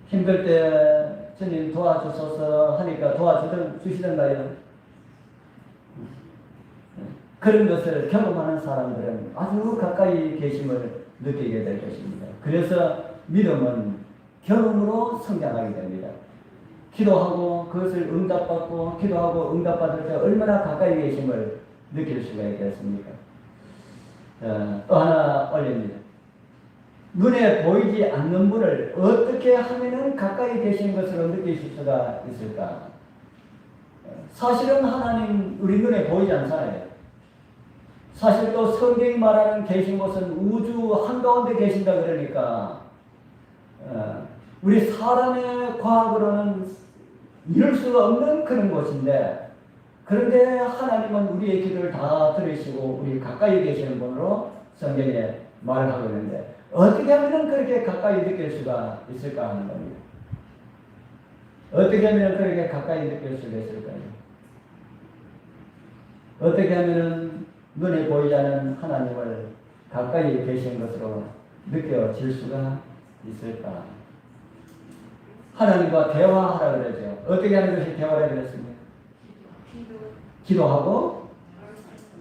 힘들 때 주님 도와주소서 하니까 도와주시던가요? 그런 것을 경험하는 사람들은 아주 가까이 계심을 느끼게 될 것입니다. 그래서 믿음은 경험으로 성장하게 됩니다. 기도하고 그것을 응답받고 기도하고 응답받을 때 얼마나 가까이 계심을 느낄 수가 있겠습니까? 또 하나 올립니다. 눈에 보이지 않는 분을 어떻게 하면은 가까이 계신 것으로 느끼실 수가 있을까? 사실은 하나님 우리 눈에 보이지 않잖아요. 사실 또 성경이 말하는 계신 곳은 우주 한가운데 계신다 그러니까 우리 사람의 과학으로는 이룰 수가 없는 그런 곳인데, 그런데 하나님은 우리의 기도를 다 들으시고 우리 가까이 계시는 분으로 성경에 말을 하고 있는데, 어떻게 하면 그렇게 가까이 느낄 수가 있을까 하는 겁니다. 어떻게 하면 그렇게 가까이 느낄 수가 있을까요? 어떻게 하면 눈에 보이지 않는 하나님을 가까이 계신 것으로 느껴질 수가 있을까? 하나님과 대화하라 그러죠. 어떻게 하는 것이 대화라 그랬습니까? 기도하고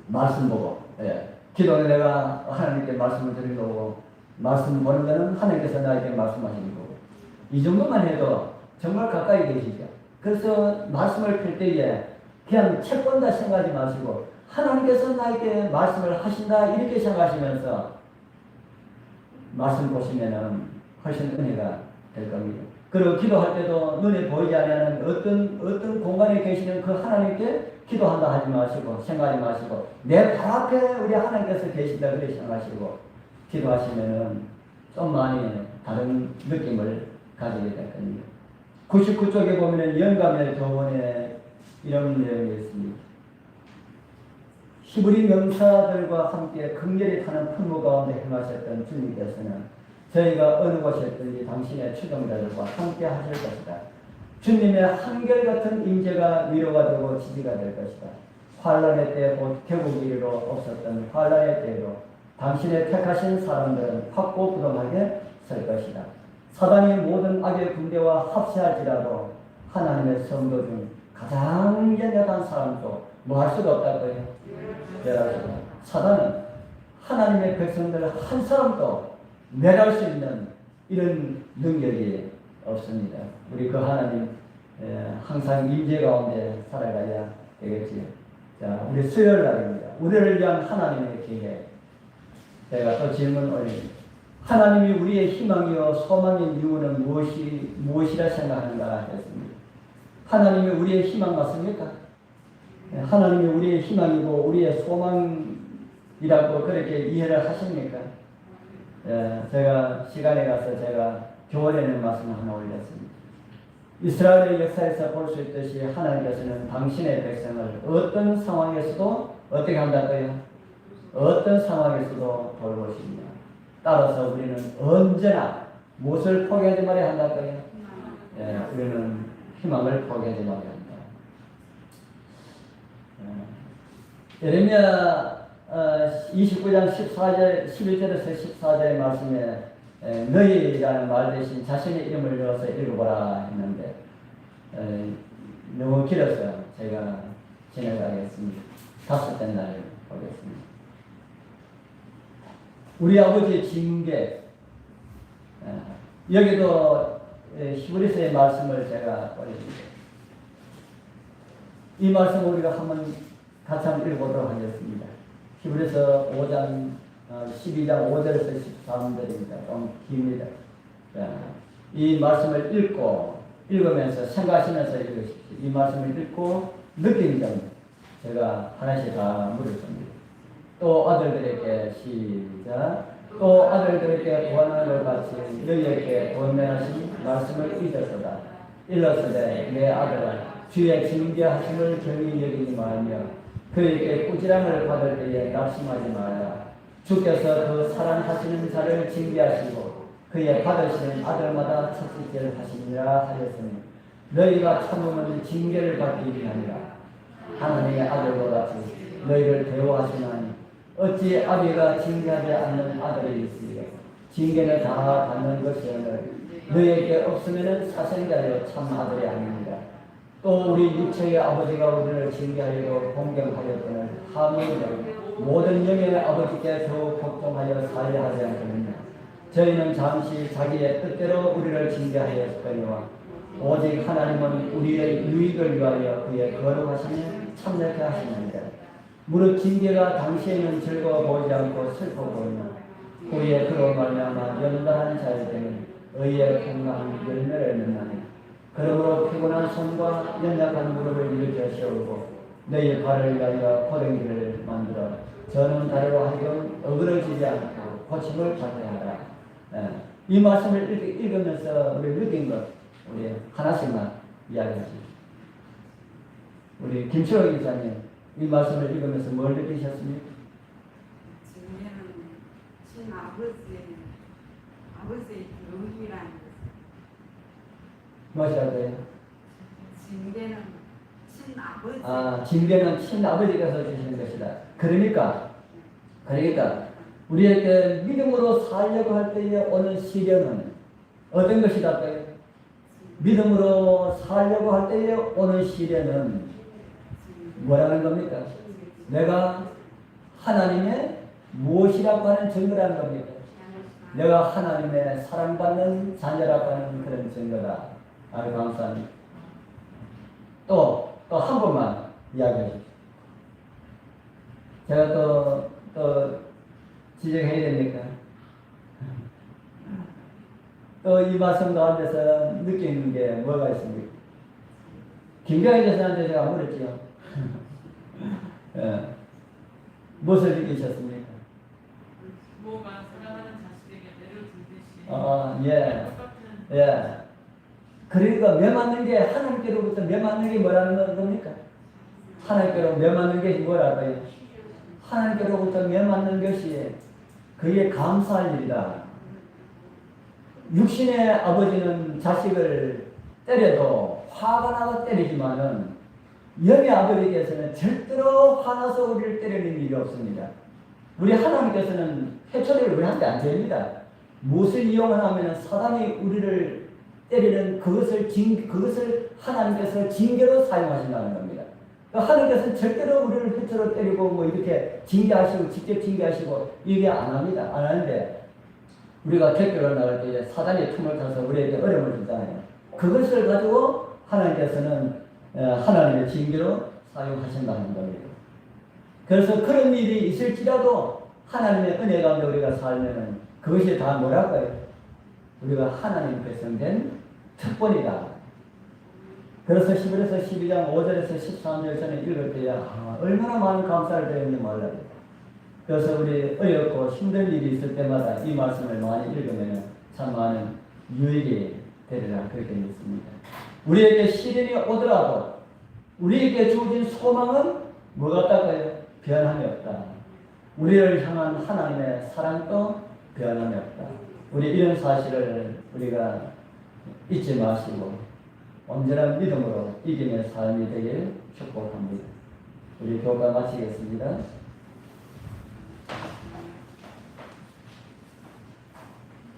말씀 보고. 예. 기도는 내가 하나님께 말씀을 드리고, 말씀 보는 것은 하나님께서 나에게 말씀하시는 거고. 이 정도만 해도 정말 가까이 계시죠. 그래서 말씀을 필 때에 그냥 책 본다 생각하지 마시고 하나님께서 나에게 말씀을 하신다 이렇게 생각하시면서 말씀 보시면은 훨씬 은혜가 될 겁니다. 그리고 기도할 때도 눈에 보이지 않는 어떤 공간에 계시는 그 하나님께 기도한다 하지 마시고 생각하지 마시고 내 발 앞에 우리 하나님께서 계신다 그렇게 생각하시고 기도하시면은 좀 많이 다른 느낌을 가지게 될 겁니다. 99쪽에 보면은 영감의 교훈에 이런 내용이 있습니다. 히브리 명사들과 함께 긍휼히 타는 풍무 가운데 행하셨던 주님께서는 저희가 어느 곳에 있든지 당신의 추종자들과 함께 하실 것이다. 주님의 한결같은 임재가 위로가 되고 지지가 될 것이다. 환난의 때 곧 개국 이르러 없었던 환난의 때로 당신의 택하신 사람들은 확고부동하게 설 것이다. 사단이 모든 악의 군대와 합세할지라도 하나님의 성도 중 가장 연약한 사람도 뭐 할 수가 없다고요. 사단은 하나님의 백성들 한 사람도 멸할 수 있는 이런 능력이 없습니다. 우리 그 하나님 항상 임재 가운데 살아가야 되겠지요. 자, 우리 수요일 날입니다. 우리를 위한 하나님의 계획. 제가 또 질문 올립니다. 하나님이 우리의 희망이요 소망인 이유는 무엇이라 생각하는가 했습니다. 하나님이 우리의 희망 맞습니까? 하나님이 우리의 희망이고 우리의 소망이라고 그렇게 이해를 하십니까? 제가 시간에 가서 제가 교원에는 말씀 하나 올렸습니다. 이스라엘의 역사에서 볼 수 있듯이 하나님께서는 당신의 백성을 어떤 상황에서도 어떻게 한다고요? 어떤 상황에서도 돌보십니다. 따라서 우리는 언제나 무엇을 포기하지 말아야 한다고요? 우리는 희망을 포기하지 말아야 한다. 예레미야 29장 11절에서 14절의 말씀에 너희라는 말 대신 자신의 이름을 넣어서 읽어보라 했는데 너무 길어서 제가 진행하겠습니다. 다섯째 날 보겠습니다. 우리 아버지의 징계, 여기도 히브리서의 말씀을 제가 올립니다. 이 말씀을 우리가 한번 같이 한번 읽어보도록 하겠습니다. 히브리서 5장 12장 5절에서 13절입니다. 좀 깁니다. 이 말씀을 읽으면서 생각하시면서 읽으십시오. 이 말씀을 읽고 느낀 점 제가 하나씩 다 물었습니다. 또 아들들에게 시작. 또 아들들에게 구하는 것 같이 너희에게 권면하신 말씀을 잊었도다. 일렀으되 내 아들아 주의 징계하심을 경히 여기지 말며 그에게 꾸지람을 받을 때에 낙심하지 말라. 주께서 그 사랑하시는 자를 징계하시고 그의 받으시는 아들마다 채찍질 하시니라 하였으니 너희가 참으면 징계를 받기 아니라 하나님의 아들과 같이 너희를 대우하시나니 어찌 아비가 징계하지 않는 아들이 있으리요. 징계는 다 받는 것이오늘 너희에게 없으면 사생자여 참 아들이 아닙니다. 또 우리 육체의 아버지가 우리를 징계하려고 공경하였거늘 하물며 모든 영의 아버지께 더욱 복종하여 살려 하지 않겠느냐. 저희는 잠시 자기의 뜻대로 우리를 징계하였거니와 오직 하나님은 우리의 유익을 위하여 그의 거룩하심에 참여케 하시느니라. 무릇 징계가 당시에는 즐거워 보이지 않고 슬퍼 보이나 후에 그로 말미암아 연단한 자에게는 의의 건강한 열매를 맺나니 그러므로 피곤한 손과 연약한 무릎을 일으켜 세우고 너희 발을 위하여 고랭이를 만들어 저는 다리로 하여금 어그러지지 않고 고침을 받게 하라. 이 말씀을 읽으면서 우리 느낀 것 우리 하나씩만 이야기하시죠. 우리 김철호 기자님 이 말씀을 읽으면서 뭘 느끼셨습니까? 징계는 신 아버지의 의의라는 것. 무엇이라고 해요? 징계는 친아버지. 징계는 친아버지께서 주시는 것이다. 그러니까 우리에게 믿음으로 살려고 할 때에 오는 시련은 어떤 것이다? 믿음으로 살려고 할 때에 오는 시련은 뭐라는 겁니까? 내가 하나님의 무엇이라고 하는 증거라는 겁니까? 내가 하나님의 사랑받는 자녀라고 하는 그런 증거다. 아주 감사합니다. 또 한 번만 이야기해 주십시오. 제가 또 지적해야 됩니까? 또 이 말씀 가운데서 느끼는 게 뭐가 있습니까? 김경희 교수한테 제가 물었지요. 예. 무엇을 느끼셨습니까? 부모가 사랑하는 자식에게 내려주듯이 예. 똑같은 예. 그러니까 매맞는 게 하나님께로부터 매맞는 게 뭐라는 겁니까? 하나님께로 매맞는 게 뭐라고요? 하나님께로부터 매맞는 것이 그게 감사할 일이다. 육신의 아버지는 자식을 때려도 화가 나서 때리지만은 영의 아버지께서는 절대로 화나서 우리를 때리는 일이 없습니다. 우리 하나님께서는 회초리를 우리한테 안 됩니다. 무엇을 이용하냐면 사단이 우리를 때리는 그것을 하나님께서 징계로 사용하신다는 겁니다. 그러니까 하나님께서는 절대로 우리를 회초로 때리고 뭐 이렇게 징계하시고 직접 징계하시고 이게 안 합니다. 안 하는데 우리가 대교를 나갈 때 사단이 틈을 타서 우리에게 어려움을 주잖아요. 그것을 가지고 하나님께서는 하나님의 징계로 사용하신다는 겁니다. 그래서 그런 일이 있을지라도 하나님의 은혜 가운데 우리가 살면은 그것이 다 뭐랄까요? 우리가 하나님 백성된 특권이다. 그래서 11에서 12장 5절에서 13절 전에 읽을 때야 얼마나 많은 감사를 드렸는지 몰라요. 그래서 우리 어렵고 힘든 일이 있을 때마다 이 말씀을 많이 읽으면 참 많은 유익이 되리라 그렇게 믿습니다. 우리에게 시련이 오더라도 우리에게 주어진 소망은 뭐 같다고요? 변함이 없다. 우리를 향한 하나님의 사랑도 변함이 없다. 우리 이런 사실을 우리가 잊지 마시고 온전한 믿음으로 이기는 삶이 되길 축복합니다. 우리 교가 마치겠습니다.